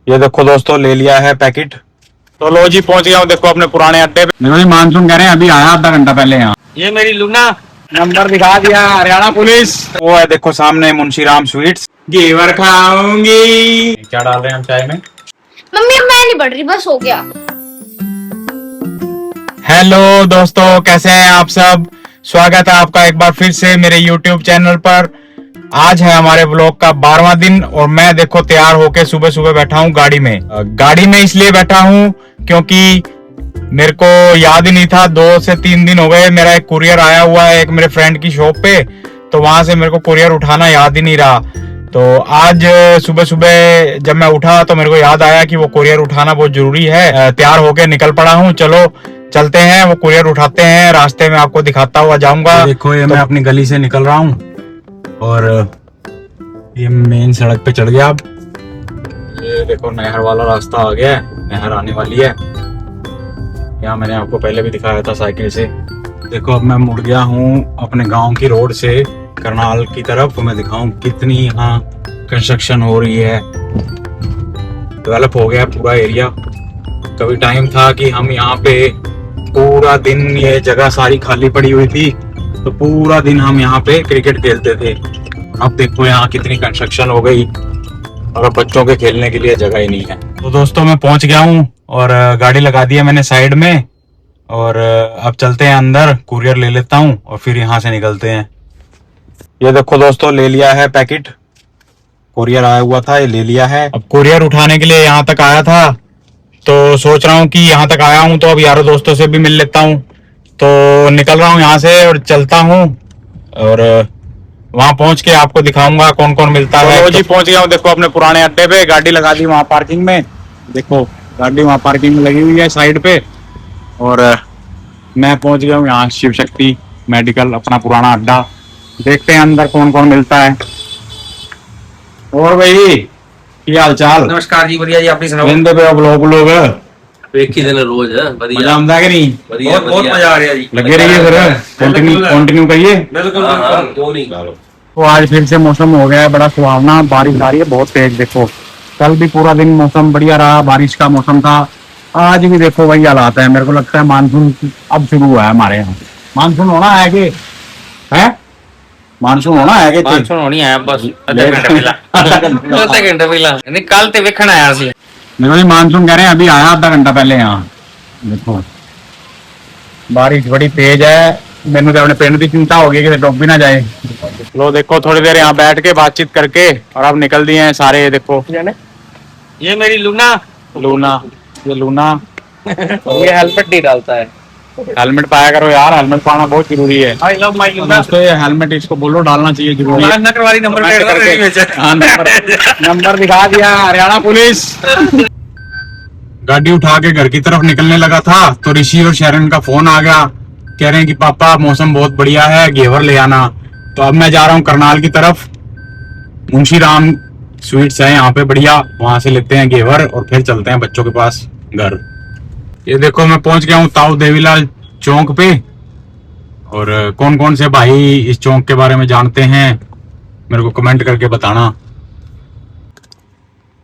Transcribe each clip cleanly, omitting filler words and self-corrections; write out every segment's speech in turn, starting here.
ये देखो दोस्तों, ले लिया है पैकेट। तो लो जी, पहुंच गया हूँ देखो अपने पुराने अड्डे पे। देखो जी, मानसून कह रहे हैं अभी आया आधा घंटा पहले यहाँ। ये मेरी लूना। नंबर दिखा दिया हरियाणा पुलिस। वो है देखो सामने मुंशीराम स्वीट्स। घेवर खाऊंगी। क्या डाल रहे हैं हम चाय में? मम्मी अब मैं नहीं पढ़ रही, बस हो गया। हेलो दोस्तों, कैसे हैं आप सब? स्वागत है आपका एक बार फिर से मेरे YouTube चैनल पर। आज है हमारे व्लॉग का 12वां दिन और मैं देखो तैयार होके सुबह सुबह बैठा हूँ गाड़ी में। गाड़ी में इसलिए बैठा हूँ क्योंकि मेरे को याद ही नहीं था, 2 से 3 दिन हो गए मेरा एक कुरियर आया हुआ है एक मेरे फ्रेंड की शॉप पे, तो वहां से मेरे को कुरियर उठाना याद ही नहीं रहा। तो आज सुबह सुबह जब मैं उठा तो मेरे को याद आया कि वो कुरियर उठाना बहुत जरूरी है। तैयार होके निकल पड़ा हूँ। चलो चलते हैं, वो कुरियर उठाते हैं। रास्ते में आपको दिखाता हुआ जाऊंगा। देखो ये मैं अपनी गली से निकल रहा हूँ और ये मेन सड़क पे चढ़ गया। अब ये देखो नहर वाला रास्ता आ गया है, नहर आने वाली है। यहाँ मैंने आपको पहले भी दिखाया था साइकिल से। देखो अब मैं मुड़ गया हूँ अपने गांव की रोड से करनाल की तरफ। मैं दिखाऊं कितनी यहाँ कंस्ट्रक्शन हो रही है, डेवलप हो गया पूरा एरिया। कभी टाइम था कि हम यहाँ पे पूरा दिन, ये जगह सारी खाली पड़ी हुई थी तो पूरा दिन हम यहाँ पे क्रिकेट खेलते थे। अब देखो यहाँ कितनी कंस्ट्रक्शन हो गई और अब बच्चों के खेलने के लिए जगह ही नहीं है। तो दोस्तों मैं पहुंच गया हूँ और गाड़ी लगा दी है मैंने साइड में और अब चलते हैं अंदर, कुरियर ले लेता हूँ और फिर यहाँ से निकलते हैं। ये देखो दोस्तों, ले लिया है पैकेट। कुरियर आया हुआ था, ये ले लिया है। अब कुरियर उठाने के लिए यहाँ तक आया था तो सोच रहा हूँ कि यहाँ तक आया हूँ तो अब यारों दोस्तों से भी मिल लेता हूँ। तो निकल रहा हूँ यहाँ से और चलता हूँ और वहां पहुंच के आपको दिखाऊंगा कौन कौन मिलता है। तो जी पहुंच गया हूँ देखो अपने पुराने अड्डे पे। गाड़ी लगा दी वहां पार्किंग में। देखो गाड़ी वहां पार्किंग में लगी हुई है साइड पे और मैं पहुंच गया हूँ यहाँ शिव शक्ति मेडिकल, अपना पुराना अड्डा। देखते हैं अंदर कौन कौन मिलता है। और भाई की हाल चाल? नमस्कार जी, बढ़िया जी, अपनी सुनाओ। पे ब्लॉग लोग एक ही दिन रोज है, बढ़िया मजा आंदा कि नहीं? बहुत बहुत मजा आ रहा जी। लगे रहिए फिर, कंटिन्यू करिए। बिल्कुल क्यों नहीं। तो आज फिर से मौसम हो गया है बड़ा सुहावना, बारिश आ रही है बहुत तेज। देखो कल भी पूरा दिन मौसम बढ़िया रहा, बारिश का मौसम था। आज भी देखो वही हालात है। मेरे को लगता है मानसून अब शुरू हुआ है हमारे यहाँ। मानसून होना है कि है? मानसून होना है कि मानसून होनी है बस आधा घंटा पहला नहीं, कल ते वेखण आया सी। देखो जी, मानसून कह रहे हैं अभी आया आधा घंटा पहले यहाँ। देखो बारिश बड़ी तेज है। मैंने तो अपने पिंड की चिंता हो गई कि डूब भी ना जाए। लो देखो थोड़ी देर यहाँ बैठ के बातचीत करके और अब निकल दिए हैं सारे। देखो ये मेरी लूना। लूना, ये लूना ये हेलमेट नहीं डालता है। हेलमेट पाया करो यार, हेलमेट पाना बहुत जरूरी है। I love my Luna. दोस्तों ये हेलमेट इसको बोलो डालना चाहिए, जरूरी है। नंबर हाँ, नंबर दिखा दिया हरियाणा पुलिस। गाड़ी उठा के घर की तरफ निकलने लगा था तो ऋषि और शरण का फोन आ गया। कह रहे हैं कि पापा मौसम बहुत बढ़िया है, घेवर ले आना। तो अब मैं जा रहा हूँ करनाल की तरफ। मुंशीराम स्वीट्स है यहाँ पे बढ़िया, वहां से लेते हैं घेवर और फिर चलते हैं बच्चों के पास घर। ये देखो मैं पहुंच गया हूँ ताऊ देवीलाल चौक पे। और कौन कौन से भाई इस चौक के बारे में जानते हैं मेरे को कमेंट करके बताना।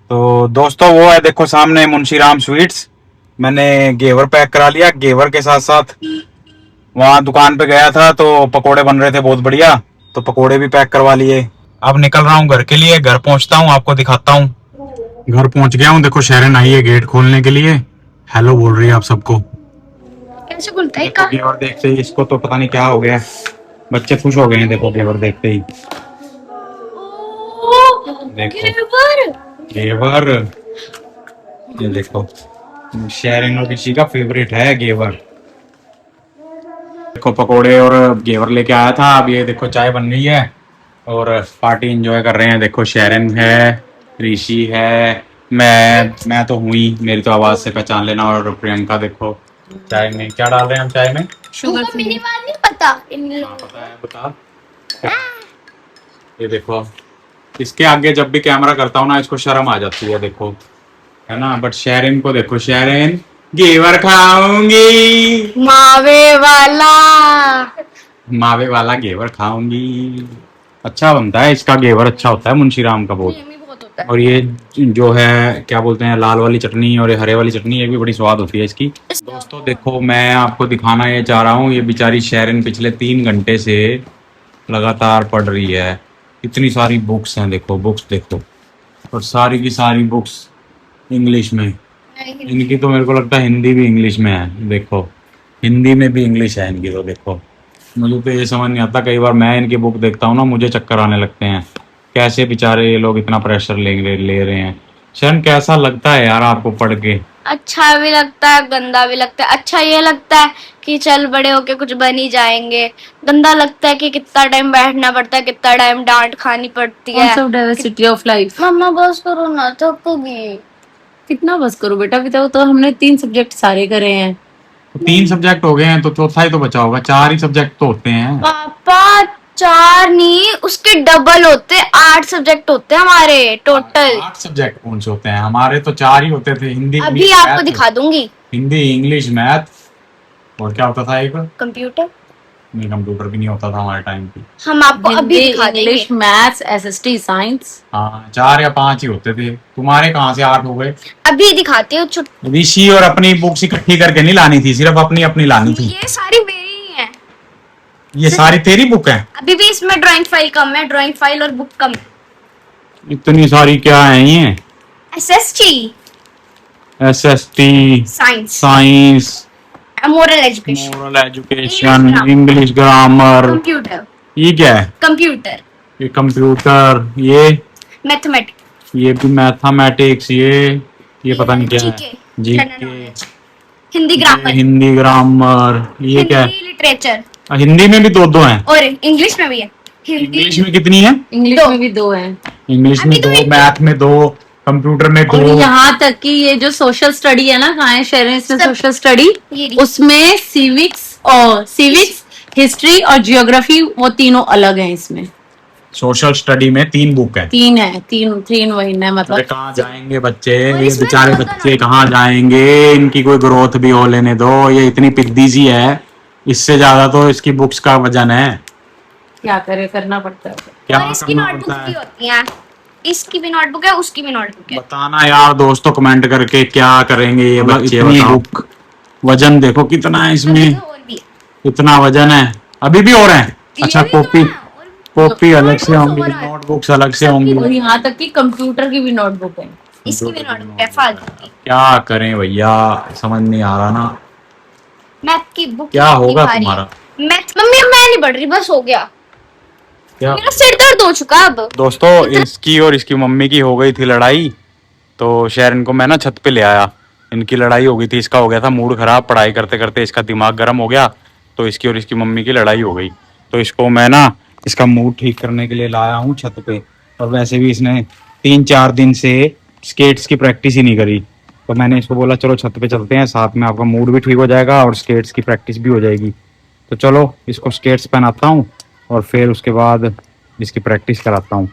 तो दोस्तों वो है देखो सामने मुंशीराम स्वीट्स। मैंने घेवर पैक करा लिया। घेवर के साथ साथ वहां दुकान पे गया था तो पकोड़े बन रहे थे बहुत बढ़िया, तो पकोड़े भी पैक करवा लिए। अब निकल रहा हूँ घर के लिए। घर पहुंचता हूँ, आपको दिखाता हूँ। घर पहुंच गया हूँ। देखो शरण आई है गेट खोलने के लिए, हेलो बोल रही है आप सबको। कैसे बोलता है का? घेवर देखते ही इसको तो पता नहीं क्या हो गया, बच्चे खुश हो गए हैं। देखो घेवर देखते ही। घेवर घेवर ये देखो शहरिन और किसी का फेवरेट है घेवर। देखो पकोड़े और घेवर लेके आया था। अब ये देखो चाय बन रही है और पार्टी एंजॉय कर रहे हैं। देखो शहरिन है, ऋषि है, मैं तो हुई, मेरी तो आवाज से पहचान लेना। और प्रियंका देखो चाय में क्या डाल रहे हैं हम चाय में? शुगर। मेरी बात नहीं पता। हाँ पता है, बता। ये देखो इसके आगे जब भी कैमरा करता हूँ ना इसको शर्म आ जाती है, देखो है ना। बट शहरिन को देखो, शहरिन घेवर खाऊंगी, मावे वाला। मावे वाला घेवर खाऊंगी। अच्छा बनता है इसका घेवर, अच्छा होता है मुंशीराम का बहुत। लगता है। और ये जो है क्या बोलते हैं, लाल वाली चटनी और ये हरे वाली चटनी, ये भी बड़ी स्वाद होती है इसकी। दोस्तों देखो, मैं आपको दिखाना ये चाह रहा हूँ, ये बेचारी शेरिन पिछले 3 घंटे से लगातार पढ़ रही है। इतनी सारी बुक्स हैं, देखो बुक्स देखो, और सारी की सारी बुक्स इंग्लिश में। इनकी तो मेरे को लगता है हिंदी भी इंग्लिश में है, देखो हिंदी में भी इंग्लिश है इनकी तो। देखो मुझे तो ये समझ नहीं आता, कई बार मैं इनकी बुक देखता हूँ ना, मुझे चक्कर आने लगते हैं। कैसे बेचारे ये लोग इतना प्रेशर ले रहे हैं। शरण, कैसा लगता है यार आपको पढ़ के? अच्छा भी लगता है, गंदा भी लगता है। अच्छा ये लगता है कि चल बड़े होके कुछ बन ही जाएंगे। गंदा लगता है कि कितना टाइम बैठना पड़ता है, कितना टाइम डांट खानी पड़ती है। Concept diversity of life. मम्मा बस करो ना, थकोगी। कितना बस करो बेटा, बताओ तो हमने 3 सब्जेक्ट सारे करे हैं। तो 3 सब्जेक्ट हो गए हैं, तो चौथा ही तो बचा होगा। 4 ही सब्जेक्ट तो होते हैं। पापा 4 नहीं, उसके डबल होते, 8 सब्जेक्ट होते हैं हमारे टोटल। 8 सब्जेक्ट कौन से होते हैं? हमारे तो 4 ही होते थे, हिंदी अभी इंग्लिश, आपको मैथ। दिखा दूंगी। हिंदी इंग्लिश मैथ, और क्या होता था एक? कंप्यूटर। नहीं, कंप्यूटर भी नहीं होता था हमारे टाइम पे। हम आपको अभी हिंदी, दिखा देंगे। English, maths, SST, science. हाँ, 4 या 5 ही होते थे। तुम्हारे कहाँ से 8 हो गए? अभी दिखाती हूँ ऋषि और अपनी बुक्स इकट्ठी करके नहीं लानी थी, सिर्फ अपनी अपनी लानी थी। ये सारी मेरी ही है। ये सारी तेरी बुक है? अभी भी इसमें ड्राइंग फाइल कम है, ड्राइंग फाइल और बुक कम है। इतनी सारी क्या है ये? SST, SST, science, science, moral education, moral education, English grammar. Computer, ये क्या है? कंप्यूटर, ये कंप्यूटर, ये मैथमेटिक्स, ये भी मैथमेटिक्स, ये पता नहीं क्या है। General GK, knowledge, Hindi grammar, Hindi grammar, ये क्या है? हिंदी लिटरेचर, हिंदी में भी 2-2 हैं। और इंग्लिश में भी है। इंग्लिश में कितनी है? इंग्लिश दो। में भी 2 हैं। इंग्लिश में अभी तो 2, मैथ में 2, कंप्यूटर में और 2। यहाँ तक कि ये जो सोशल स्टडी है ना, कहाँ है शेरिन इसमें सब- सोशल स्टडी? ये रही। उसमें सिविक्स, हिस्ट्री और जियोग्राफी, वो तीनों अलग हैं इसमें। सोशल स्टडी में 3 बुक है। 3 है, 3 वही है अरे मतलब। कहाँ जाएंगे बच्चे, और ये इसमें बेचारे तो बच्चे कहाँ जाएंगे? इनकी कोई ग्रोथ भी हो लेने दो। ये इतनी पिद्दी सी है, इससे ज्यादा तो इसकी बुक्स का वजन है। क्या करे, करना पड़ता है। क्या और इसकी करना नोटबुक पड़ता भी है? होती है। इसकी भी नोटबुक है, उसकी भी नोटबुक है। बताना यार दोस्तों कमेंट करके, क्या करेंगे ये बच्चे? इतनी बुक, वजन देखो कितना है इसमें, अभी तो और भी है। इतना वजन है। अभी भी और है? अच्छा, ये भी तो कॉपी है, और कॉपी अलग से notebooks होंगी, और है। नोटबुक्स अलग से होंगी। और यहाँ तक कि कंप्यूटर की भी नोटबुक है। इसकी भी नोटबुक है फालतू की। क्या करें भैया, समझ नहीं आ रहा ना। मैथ की बुक क्या इतनी होगा भारी है। तुम्हारा? मैथ मम्मी अब मैं नहीं पढ़ रही, बस हो गया। क्या मेरा सिर दर्द हो चुका अब। दोस्तों, इसकी और इसकी मम्मी की हो गई थी लड़ाई, तो शेरन को मैं ना छत पे ले आया। इनकी लड़ाई हो गई थी, इसका हो गया था मूड खराब, पढ़ाई करते करते इसका दिमाग गर्म हो गया, तो इसकी और इसकी मम्मी की लड़ाई हो गई। तो इसको मैं ना इसका मूड ठीक करने के लिए लाया हूँ छत पे। और वैसे भी इसने 3-4 दिन से स्केट्स की प्रैक्टिस ही नहीं करी, तो मैंने इसको बोला चलो छत पे चलते हैं, साथ में आपका मूड भी ठीक हो जाएगा और स्केट्स की प्रैक्टिस भी हो जाएगी। तो चलो इसको स्केट्स पहनाता हूँ और फिर उसके बाद इसकी प्रैक्टिस कराता हूँ।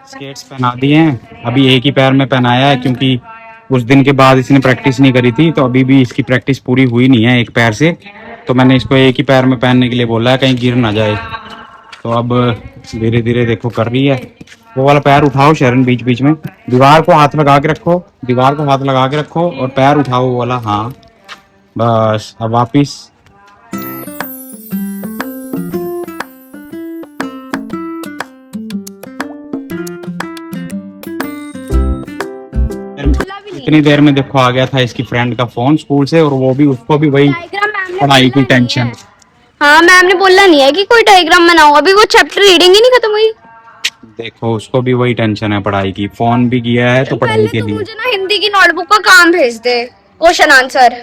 स्केट्स पहना दिए हैं, अभी एक ही पैर में पहनाया है क्योंकि उस दिन के बाद इसने प्रैक्टिस नहीं करी थी, तो अभी भी इसकी प्रैक्टिस पूरी हुई नहीं है एक पैर से। तो मैंने इसको एक ही पैर में पहनने के लिए बोला है, कहीं गिर ना जाए। तो अब धीरे धीरे देखो कर रही है। वो वाला पैर उठाओ शरण, बीच बीच में दीवार को हाथ लगा के रखो, दीवार को हाथ लगा के रखो और पैर उठाओ वो वाला। हाँ बस, अब वापिस। इतनी देर में देखो आ गया था इसकी फ्रेंड का फोन स्कूल से, और वो भी उसको भी वही डायग्राम मैम ने पढ़ाई की बोला नहीं टेंशन। है। हाँ मैम ने बोला नहीं है कि कोई डायग्राम बनाओ, अभी वो चैप्टर रीडिंग ही नहीं खत्म हुई। देखो उसको भी वही टेंशन है पढ़ाई की, फोन भी किया है तो पढ़ाई पहले के तो लिए। मुझे ना हिंदी की नोटबुक का काम भेज दे, क्वेश्चन आंसर।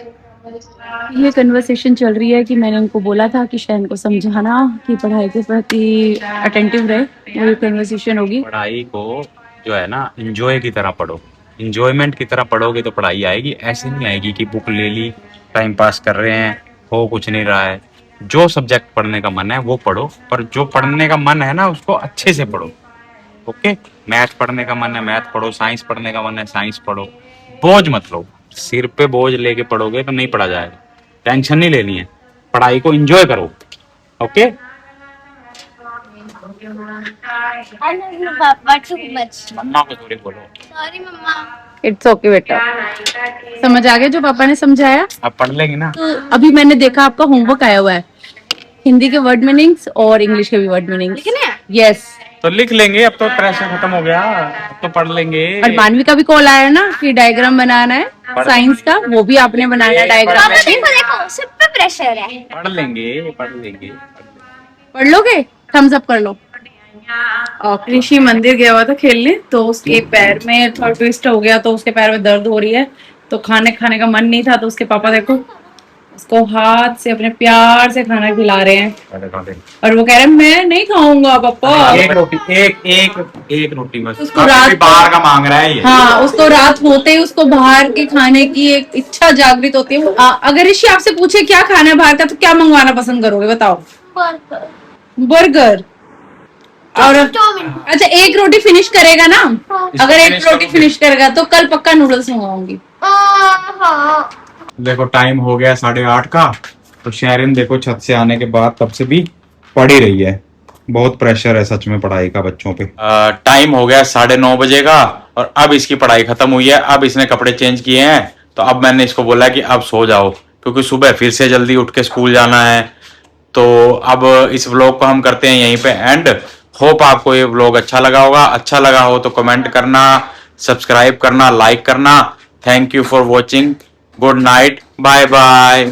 ये कन्वर्सेशन चल रही है कि मैंने उनको बोला था कि शहन को समझाना कि पढ़ाई के प्रति अटेंटिव रहे, वो कन्वर्सेशन होगी। पढ़ाई को जो है ना इंजॉय की तरह पढ़ो, इंजॉयमेंट की तरह पढ़ोगे तो पढ़ाई आएगी। ऐसे नहीं आएगी कि बुक ले ली, टाइम पास कर रहे हैं, हो कुछ नहीं रहा है। जो सब्जेक्ट पढ़ने का मन है वो पढ़ो, पर जो पढ़ने का मन है ना उसको अच्छे से पढ़ो। ओके, मैथ पढ़ने का मन है मैथ पढ़ो, साइंस पढ़ने का मन है साइंस पढ़ो, बोझ मत लो। सिर पे बोझ लेके पढ़ोगे तो नहीं पढ़ा जाएगा। टेंशन नहीं लेनी है, पढ़ाई को एंजॉय करो। Okay. I love you, Papa, too much. मम्मा को थोड़ी बोलो। Sorry, Mama. इट्स ओके बेटा, समझ आ गया जो पापा ने समझाया? अब पढ़ लेंगे ना। तो अभी मैंने देखा आपका होमवर्क आया हुआ है, हिंदी के वर्ड मीनिंग्स और इंग्लिश के भी वर्ड मीनिंग्स। यस। तो लिख लेंगे, अब तो प्रेशर खत्म हो गया, अब तो पढ़ लेंगे। और मानवी का भी कॉल आया ना कि डायग्राम बनाना है साइंस का, वो भी आपने बनाना है डायग्राम। पापा देखो देखो, सब पे प्रेशर है। पढ़ लेंगे, पढ़ लेंगे। पढ़ लोगे? थम्स अप कर लो। और कृषि मंदिर गया हुआ था खेलने, तो उसके पैर में थोड़ा ट्विस्ट हो गया, तो उसके पैर में दर्द हो रही है, तो खाने खाने का मन नहीं था, तो उसके पापा देखो उसको हाथ से अपने प्यार से खाना खिला रहे हैं, और वो कह रहे हैं मैं नहीं खाऊंगा पापा। एक रोटी, एक रोटी बस। उसको रात बाहर का मांग रहा है ये। हाँ, उसको रात होते ही उसको बाहर के खाने की एक इच्छा जागृत होती है। अगर ऋषि आपसे पूछे क्या खाना है बाहर का, तो क्या मंगवाना पसंद करोगे बताओ? बर्गर। और अच्छा, एक रोटी फिनिश करेगा ना? अगर एक रोटी फिनिश करेगा तो कल पक्का नूडल्स मंगवाऊंगी। देखो टाइम हो गया 8:30 का, तो शेरिन देखो छत से आने के बाद तब से भी पढ़ ही रही है। बहुत प्रेशर है सच में पढ़ाई का बच्चों पे। टाइम हो गया 9:30 बजे का, और अब इसकी पढ़ाई खत्म हुई है। अब इसने कपड़े चेंज किए हैं, तो अब मैंने इसको बोला कि अब सो जाओ, क्योंकि सुबह फिर से जल्दी उठ के स्कूल जाना है। तो अब इस व्लॉग को हम करते हैं यहीं पे एंड। होप आपको ये व्लॉग अच्छा लगा होगा। अच्छा लगा हो तो कमेंट करना, सब्सक्राइब करना, लाइक करना। Thank you for watching. Good night, bye bye.